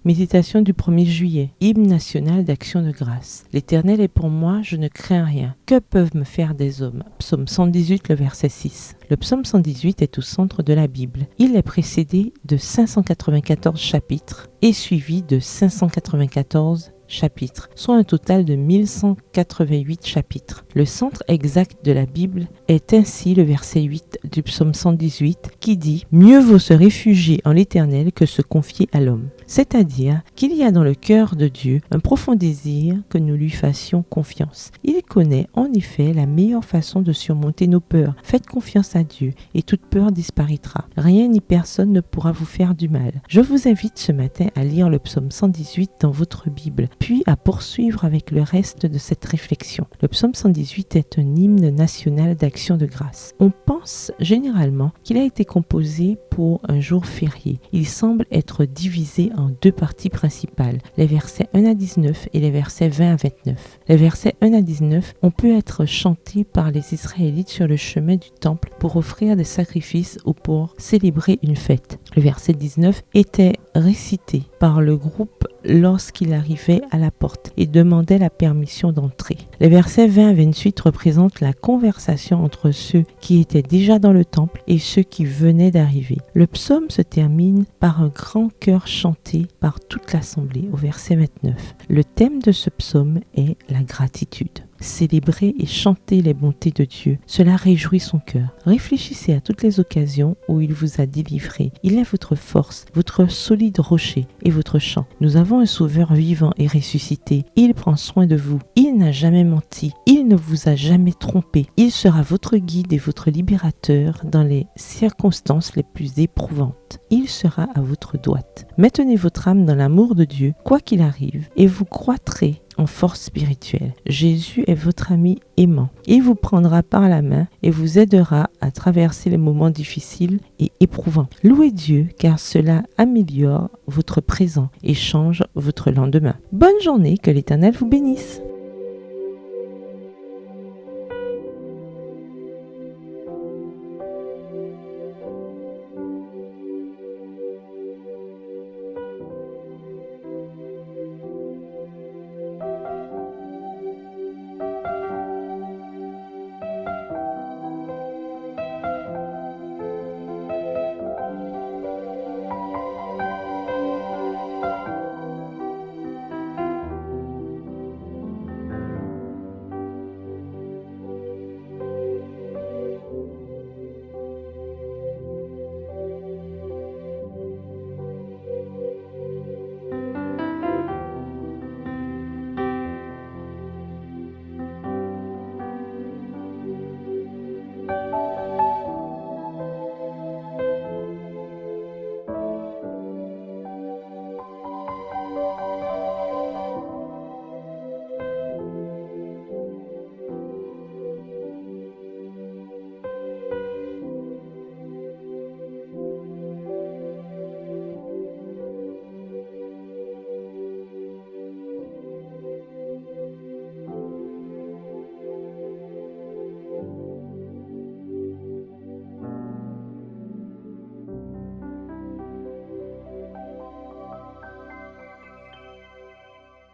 Méditation du 1er juillet. Hymne national d'action de grâce. L'Éternel est pour moi, je ne crains rien. Que peuvent me faire des hommes? Psaume 118, le verset 6. Le psaume 118 est au centre de la Bible. Il est précédé de 594 chapitres et suivi de 594 chapitres, soit un total de 1188 chapitres. Le centre exact de la Bible est ainsi le verset 8 du psaume 118 qui dit « Mieux vaut se réfugier en l'Éternel que se confier à l'homme ». C'est-à-dire qu'il y a dans le cœur de Dieu un profond désir que nous lui fassions confiance. Il connaît en effet la meilleure façon de surmonter nos peurs. Faites confiance à Dieu et toute peur disparaîtra. Rien ni personne ne pourra vous faire du mal. Je vous invite ce matin à lire le psaume 118 dans votre Bible, puis à poursuivre avec le reste de cette réflexion. Le psaume 118 est un hymne national d'action de grâce. On pense généralement qu'il a été composé pour un jour férié. Il semble être divisé en deux parties principales, les versets 1 à 19 et les versets 20 à 29. Les versets 1 à 19 ont pu être chantés par les Israélites sur le chemin du temple pour offrir des sacrifices ou pour célébrer une fête. Le verset 19 était récité par le groupe lorsqu'il arrivait à la porte et demandait la permission d'entrer. Les versets 20 à 28 représentent la conversation entre ceux qui étaient déjà dans le temple et ceux qui venaient d'arriver. Le psaume se termine par un grand chœur chanté par toute l'assemblée au verset 29. Le thème de ce psaume est la gratitude. Célébrer et chanter les bontés de Dieu, cela réjouit son cœur. Réfléchissez à toutes les occasions où il vous a délivré. Il est votre force, votre solide rocher et votre champ. Nous avons un sauveur vivant et ressuscité. Il prend soin de vous. Il n'a jamais menti. Il ne vous a jamais trompé. Il sera votre guide et votre libérateur dans les circonstances les plus éprouvantes. Il sera à votre droite. Maintenez votre âme dans l'amour de Dieu, quoi qu'il arrive, et vous croîtrez en force spirituelle. Jésus est votre ami aimant. Il vous prendra par la main et vous aidera à traverser les moments difficiles et éprouvants. Louez Dieu car cela améliore votre présent et change votre lendemain. Bonne journée, que l'Éternel vous bénisse.